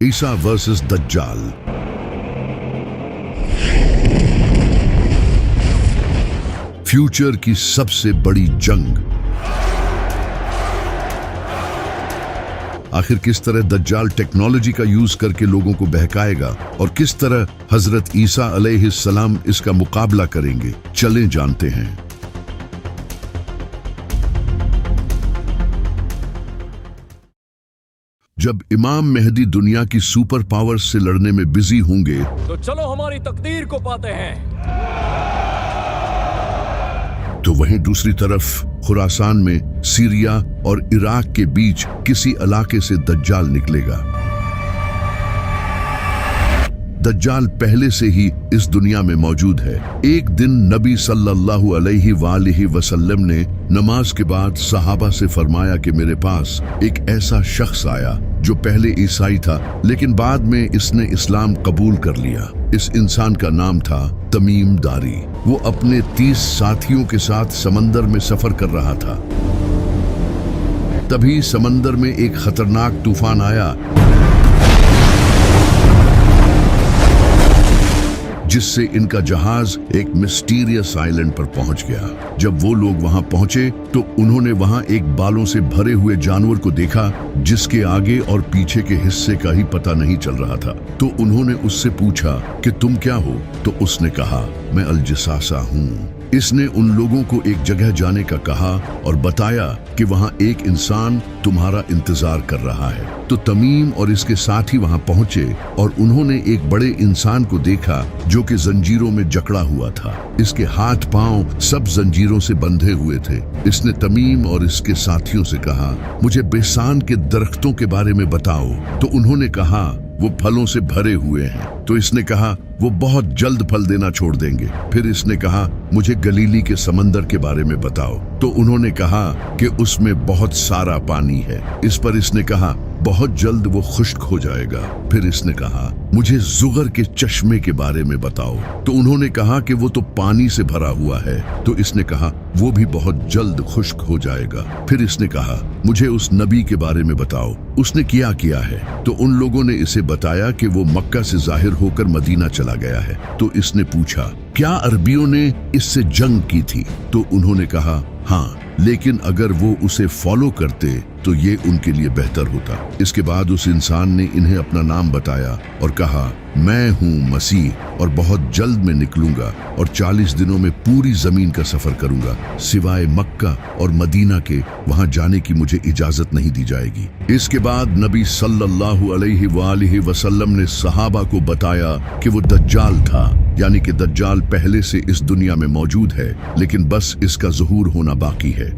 ईसा versus दज्जाल। Future की सबसे बड़ी जंग। आखिर किस तरह दज्जाल टेक्नोलॉजी का यूज करके लोगों को बहकाएगा और किस तरह हजरत ईसा अलैहिस्सलाम इसका मुकाबला करेंगे, चलें जानते हैं। जब इमाम मेहदी दुनिया की सुपर पावर्स से लड़ने में बिजी होंगे तो चलो हमारी तकदीर को पाते हैं। तो वहीं दूसरी तरफ खुरासान में सीरिया और इराक के बीच किसी इलाके से दज्जाल निकलेगा। दज्जाल पहले से ही इस दुनिया में मौजूद है। एक दिन नबी सल्लल्लाहु अलैहि वसल्लम ने नमाज के बाद सहाबा से फरमाया कि मेरे पास एक ऐसा शख्स आया जो पहले ईसाई था लेकिन बाद में इसने इस्लाम कबूल कर लिया। इस इंसान का नाम था तमीम दारी। वो अपने 30 साथियों के साथ समंदर में सफर कर रहा था। तभी समंदर में एक खतरनाक तूफान आया जिससे इनका जहाज एक मिस्टीरियस आइलैंड पर पहुंच गया। जब वो लोग वहां पहुंचे तो उन्होंने वहां एक बालों से भरे हुए जानवर को देखा जिसके आगे और पीछे के हिस्से का ही पता नहीं चल रहा था। तो उन्होंने उससे पूछा कि तुम क्या हो? तो उसने कहा मैं अल-जसासा हूँ। इसने उन लोगों को एक जगह जाने का कहा और बताया कि वहां एक इंसान तुम्हारा इंतजार कर रहा है। तो तमीम और इसके साथी वहां पहुंचे और उन्होंने एक बड़े इंसान को देखा जो कि जंजीरों में जकड़ा हुआ था। इसके हाथ पांव सब जंजीरों से बंधे हुए थे। इसने तमीम और इसके साथियों से कहा मुझे बेसान के दरख्तों के बारे में बताओ। तो उन्होंने कहा वो फलों से भरे हुए हैं। तो इसने कहा वो बहुत जल्द फल देना छोड़ देंगे। फिर इसने कहा मुझे गलीली के समंदर के बारे में बताओ। तो उन्होंने कहा कि उसमें बहुत सारा पानी है। इस पर इसने कहा बहुत जल्द वो खुश्क हो जाएगा। फिर इसने कहा मुझे जुगर के चश्मे के बारे में बताओ। तो उन्होंने कहा कि वो तो पानी से भरा हुआ है। तो इसने कहा वो भी बहुत जल्द खुश्क हो जाएगा। फिर इसने कहा मुझे उस नबी के बारे में बताओ, उसने किया है। तो उन लोगों ने इसे बताया कि वो मक्का से जाहिर होकर मदीना चला गया है। तो इसने पूछा क्या अरबियों ने इससे जंग की थी? तो उन्होंने कहा हाँ, लेकिन अगर वो उसे फॉलो करते तो ये उनके लिए बेहतर होता। इसके बाद उस इंसान ने इन्हें अपना नाम बताया और कहा मैं हूँ मसीह और बहुत जल्द मैं निकलूंगा और 40 दिनों में पूरी जमीन का सफर करूंगा। सिवाय मक्का और मदीना के वहां जाने की मुझे इजाजत नहीं दी जाएगी। इसके बाद नबी सल्लल्लाहु अलैहि वसल्लम ने सहाबा को बताया कि वो दज्जाल था, यानी कि दज्जाल पहले से इस दुनिया में मौजूद है लेकिन बस इसका ज़ुहूर होना बाकी है।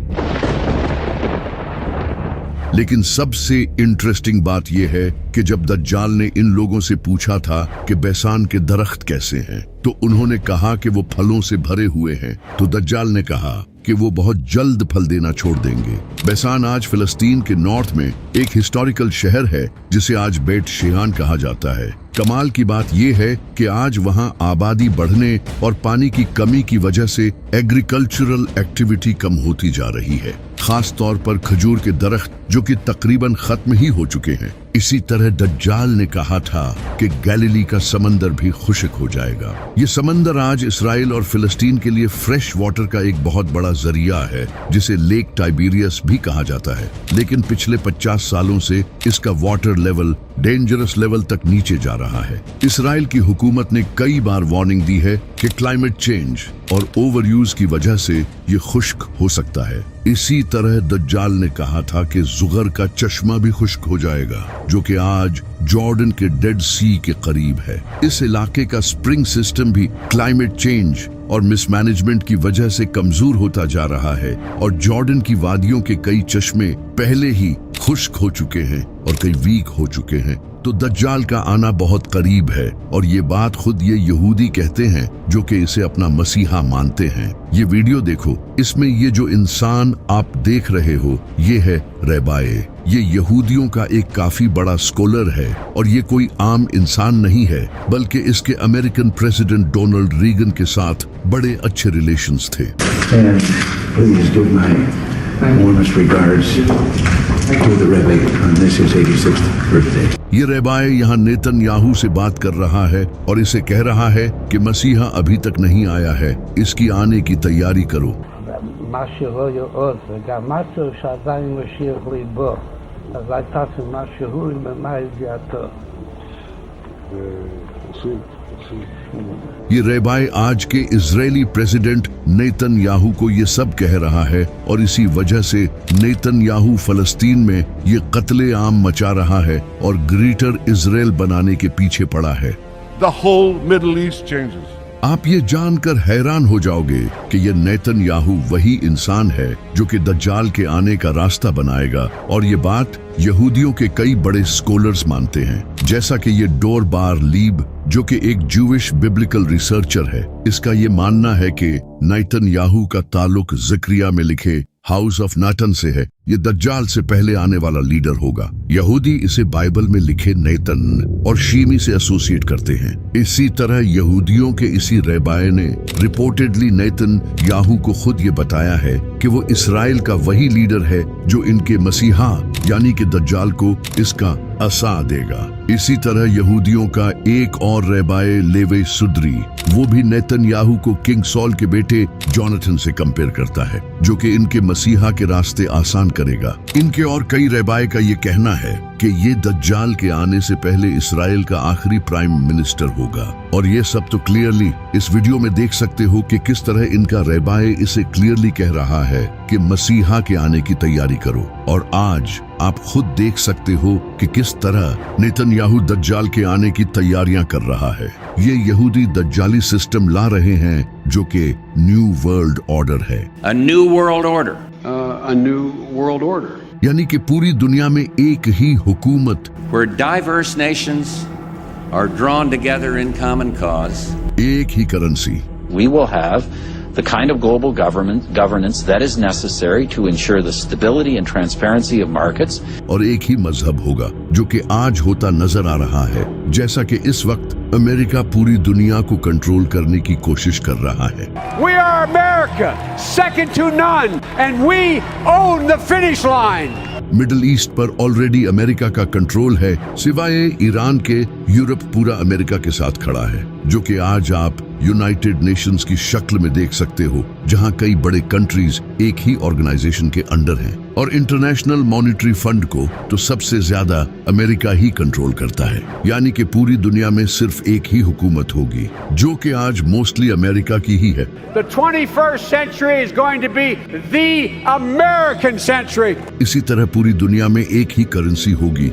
लेकिन सबसे इंटरेस्टिंग बात यह है कि जब दज्जाल ने इन लोगों से पूछा था कि बैसान के दरख्त कैसे हैं, तो उन्होंने कहा कि वो फलों से भरे हुए हैं। तो दज्जाल ने कहा कि वो बहुत जल्द फल देना छोड़ देंगे। बैसान आज फिलिस्तीन के नॉर्थ में एक हिस्टोरिकल शहर है जिसे आज बेट शेयान कहा जाता है। कमाल की बात यह है कि आज वहां आबादी बढ़ने और पानी की कमी की वजह से एग्रीकल्चरल एक्टिविटी कम होती जा रही है, खास तौर पर खजूर के दरख्त जो कि तकरीबन खत्म ही हो चुके हैं। इसी तरह दज्जाल ने कहा था कि गैलीली का समंदर भी खुश्क हो जाएगा। ये समंदर आज इसराइल और फिलिस्तीन के लिए फ्रेश वाटर का एक बहुत बड़ा जरिया है जिसे लेक टाइबेरियस भी कहा जाता है। लेकिन पिछले 50 सालों से इसका वाटर लेवल डेंजरस लेवल तक नीचे जा रहा है। इसराइल की हुकूमत ने कई बार वार्निंग दी है कि क्लाइमेट चेंज और ओवर यूज की वजह से ये खुश्क हो सकता है। इसी तरह दज्जाल ने कहा था कि जुगर का चश्मा भी खुश्क हो जाएगा जो कि आज जॉर्डन के डेड सी के करीब है। इस इलाके का स्प्रिंग सिस्टम भी क्लाइमेट चेंज और मिसमैनेजमेंट की वजह से कमजोर होता जा रहा है और जॉर्डन की वादियों के कई चश्मे पहले ही खुश्क हो चुके हैं और कई वीक हो चुके हैं। तो दज्जाल का आना बहुत करीब है और ये बात खुद ये यहूदी कहते हैं जो कि इसे अपना मसीहा मानते हैं। ये वीडियो देखो, इसमें ये जो इंसान आप देख रहे हो ये है रैबाए। ये यहूदियों का एक काफी बड़ा स्कॉलर है और ये कोई आम इंसान नहीं है बल्कि इसके अमेरिकन प्रेसिडेंट डोनाल्ड रीगन के साथ बड़े अच्छे रिलेशंस थे। And please give my warmest regards to the Rebbe on this his 86th birthday. ये रेबाए यहाँ नेतन्याहू से बात कर रहा है और इसे कह रहा है कि मसीहा अभी तक नहीं आया है, इसकी आने की तैयारी करो। מה שלא יעוד, וגם משהו שעדיין משאיר ליבו, אז הייתה מה שהוא ומה ידיעתו. ये रेबाए आज के इजरायली प्रेसिडेंट नेतन्याहू को ये सब कह रहा है और इसी वजह से नेतन्याहू फलस्तीन में ये कत्ले आम मचा रहा है और ग्रेटर इजराइल बनाने के पीछे पड़ा है। The whole Middle East changes. आप ये जानकर हैरान हो जाओगे कि ये नेतन्याहू वही इंसान है जो कि दज्जाल के आने का रास्ता बनाएगा, और ये बात यहूदियों के कई बड़े स्कॉलर्स मानते हैं, जैसा कि ये डोर बार लीब जो कि एक जूविश बिब्लिकल रिसर्चर है, इसका ये मानना है कि नेतन्याहू का ताल्लुक ज़करिया में लिखे हाउस ऑफ नाटन से है। ये दज्जाल से पहले आने वाला लीडर होगा। यहूदी इसे बाइबल में लिखे नेतन और शीमी से एसोसिएट करते हैं। इसी तरह यहूदियों के इसी रेबाए ने रिपोर्टेडली नेतन याहू को खुद ये बताया है कि वो इसराइल का वही लीडर है जो इनके मसीहा यानी कि दज्जाल को इसका असा देगा। इसी तरह यहूदियों का एक और रेबाए लेवे सुद्री, वो भी नेतन्याहू को किंग सॉल के बेटे जोनाथन से कंपेयर करता है, जो कि इनके मसीहा के रास्ते आसान करेगा। इनके और कई रेबाए का ये कहना है कि ये दज्जाल के आने से पहले इसराइल का आखिरी प्राइम मिनिस्टर होगा। और ये सब तो क्लियरली इस वीडियो में देख सकते हो कि किस तरह इनका रेबाए इसे क्लियरली कह रहा है कि मसीहा के आने की तैयारी करो। और आज आप खुद देख सकते हो कि किस तरह नेतन्याहू दज्जाल के आने की तैयारियां कर रहा है। ये यहूदी दज्जाली सिस्टम ला रहे हैं जो कि न्यू वर्ल्ड ऑर्डर है। A new world order. A new world order. यानी कि पूरी दुनिया में एक ही हुकूमत, Where diverse nations are drawn together in common cause. एक ही currency. We will have the kind of global governance that is necessary to ensure the stability and transparency of markets. और एक ही मजहब होगा जो कि आज होता नजर आ रहा है, जैसा कि इस वक्त अमेरिका पूरी दुनिया को कंट्रोल करने की कोशिश कर रहा है। We are America, second to none, and we own the finish line. Middle east पर ऑलरेडी अमेरिका का कंट्रोल है, सिवाय ईरान के यूरोप पूरा अमेरिका के साथ खड़ा है, जो कि आज आप यूनाइटेड नेशंस की शक्ल में देख सकते हो, जहां कई बड़े कंट्रीज एक ही ऑर्गेनाइजेशन के अंडर हैं। और इंटरनेशनल मॉनेटरी फंड को तो सबसे ज्यादा अमेरिका ही कंट्रोल करता है, यानी कि पूरी दुनिया में सिर्फ एक ही हुकूमत होगी, जो कि आज मोस्टली अमेरिका की ही है। The 21st century is going to be the American century. इसी तरह पूरी दुनिया में एक ही करेंसी होगी,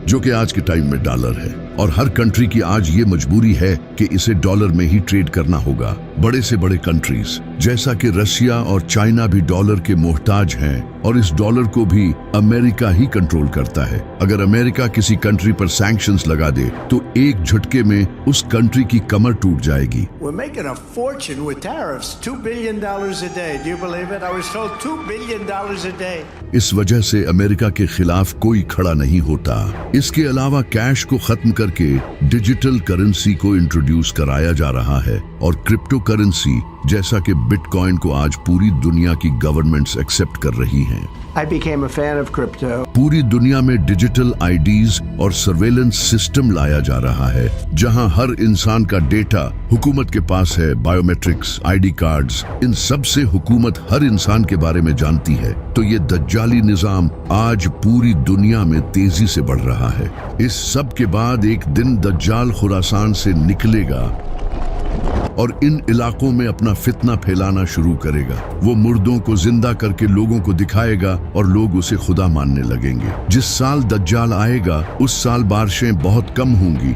जो कि आज के टाइम में डॉलर है। और हर कंट्री की आज ये मजबूरी है कि इसे डॉलर में ही ट्रेड करना होगा। बड़े से बड़े कंट्रीज जैसा कि रशिया और चाइना भी डॉलर के मोहताज हैं, और इस डॉलर को भी अमेरिका ही कंट्रोल करता है। अगर अमेरिका किसी कंट्री पर सैंक्शंस लगा दे तो एक झटके में उस कंट्री की कमर टूट जाएगी। We're making a fortune with tariffs, $2 billion a day. Do you believe it? I was told $2 billion a day. इस वजह से अमेरिका के खिलाफ कोई खड़ा नहीं होता। इसके अलावा कैश को खत्म करके डिजिटल करेंसी को इंट्रोड्यूस कराया जा रहा है, और क्रिप्टो करेंसी जैसा कि बिटकॉइन को आज पूरी दुनिया की गवर्नमेंट्स एक्सेप्ट कर रही हैं। I became a fan of crypto. पूरी दुनिया में डिजिटल आईडीज और सर्वेलेंस सिस्टम लाया जा रहा है, जहां हर इंसान का डेटा हुकूमत के पास है। बायोमेट्रिक्स, आईडी कार्ड्स, इन सब से हुकूमत हर इंसान के बारे में जानती है। तो ये दज्जाली निजाम आज पूरी दुनिया में तेजी से बढ़ रहा है। इस सब के बाद एक दिन दज्जाल खुरासान से निकलेगा और इन इलाकों में अपना फितना फैलाना शुरू करेगा। वो मुर्दों को जिंदा करके लोगों को दिखाएगा और लोग उसे खुदा मानने लगेंगे। जिस साल दज्जाल आएगा उस साल बारिशें बहुत कम होंगी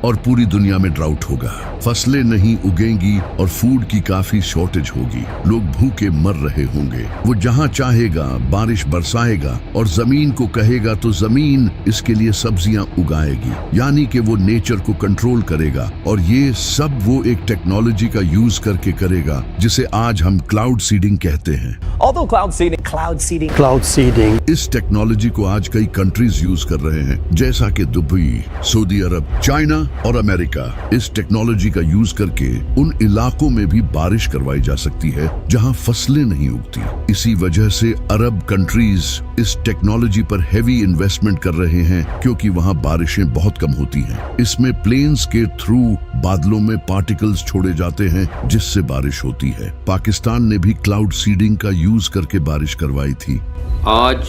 और पूरी दुनिया में ड्राउट होगा, फसलें नहीं उगेंगी और फूड की काफी शॉर्टेज होगी। लोग भूखे मर रहे होंगे। वो जहां चाहेगा बारिश बरसाएगा और जमीन को कहेगा तो जमीन इसके लिए सब्जियां उगाएगी, यानी कि वो नेचर को कंट्रोल करेगा। और ये सब वो एक टेक्नोलॉजी का यूज करके करेगा जिसे आज हम क्लाउड सीडिंग कहते हैं। Although cloud seeding. इस टेक्नोलॉजी को आज कई कंट्रीज यूज कर रहे हैं, जैसा कि दुबई, सऊदी अरब, चाइना और अमेरिका। इस टेक्नोलॉजी टेक्नोलॉजी का यूज करके उन इलाकों में भी बारिश करवाई जा सकती है जहां फसलें नहीं उगती। इसी वजह से अरब कंट्रीज इस टेक्नोलॉजी पर हेवी इन्वेस्टमेंट कर रहे हैं, क्योंकि वहां बारिशें बहुत कम होती हैं। इसमें प्लेन्स के थ्रू बादलों में पार्टिकल्स छोड़े जाते हैं, जिससे बारिश होती है। पाकिस्तान ने भी क्लाउड सीडिंग का यूज करके बारिश करवाई थी। आज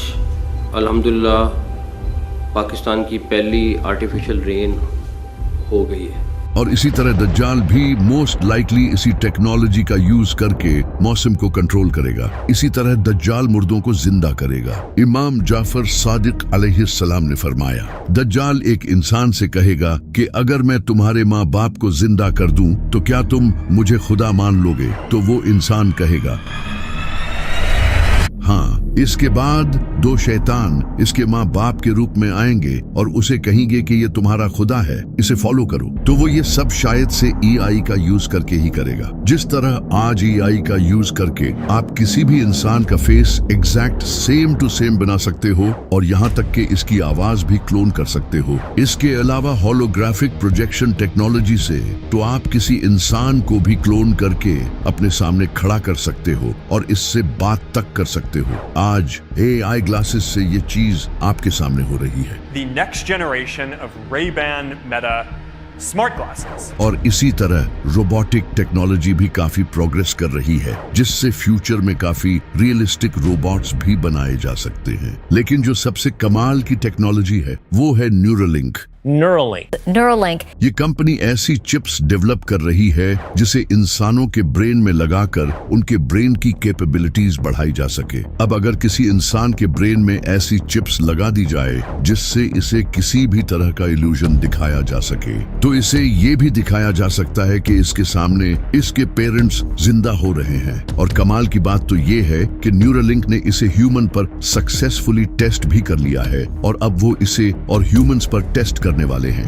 अल्हम्दुलिल्लाह पाकिस्तान की पहली आर्टिफिशियल रेन हो गई है। और इसी तरह दज्जाल भी मोस्ट लाइकली इसी टेक्नोलॉजी का यूज करके मौसम को कंट्रोल करेगा। इसी तरह दज्जाल मुर्दों को जिंदा करेगा। इमाम जाफर सादिक अलैहिस्सलाम ने फरमाया, दज्जाल एक इंसान से कहेगा कि अगर मैं तुम्हारे माँ बाप को जिंदा कर दूं तो क्या तुम मुझे खुदा मान लोगे? तो वो इंसान कहेगा हाँ। इसके बाद दो शैतान इसके माँ बाप के रूप में आएंगे और उसे कहेंगे कि ये तुम्हारा खुदा है, इसे फॉलो करो। तो वो ये सब शायद से AI का यूज करके ही करेगा। जिस तरह आज AI का यूज करके आप किसी भी इंसान का face exact same to same बना सकते हो और यहाँ तक कि इसकी आवाज भी क्लोन कर सकते हो। इसके अलावा होलोग्राफिक प्रोजेक्शन टेक्नोलॉजी से तो आप किसी इंसान को भी क्लोन करके अपने सामने खड़ा कर सकते हो और इससे बात तक कर सकते हो। आज AI ग्लासेस से ये चीज आपके सामने हो रही है। The next generation of Ray-Ban Meta smart glasses. और इसी तरह रोबोटिक टेक्नोलॉजी भी काफी प्रोग्रेस कर रही है, जिससे फ्यूचर में काफी रियलिस्टिक रोबोट्स भी बनाए जा सकते हैं। लेकिन जो सबसे कमाल की टेक्नोलॉजी है वो है न्यूरोलिंक। Neuralink. ये कंपनी ऐसी चिप्स डेवलप कर रही है जिसे इंसानों के ब्रेन में लगाकर उनके ब्रेन की कैपेबिलिटीज बढ़ाई जा सके। अब अगर किसी इंसान के ब्रेन में ऐसी चिप्स लगा दी जाए जिससे इसे किसी भी तरह का इल्यूजन दिखाया जा सके, तो इसे ये भी दिखाया जा सकता है कि इसके सामने इसके पेरेंट्स जिंदा हो रहे हैं। और कमाल की बात तो ये है कि न्यूरोलिंक ने इसे ह्यूमन पर सक्सेसफुली टेस्ट भी कर लिया है और अब वो इसे और ह्यूमंस पर टेस्ट करने वाले हैं।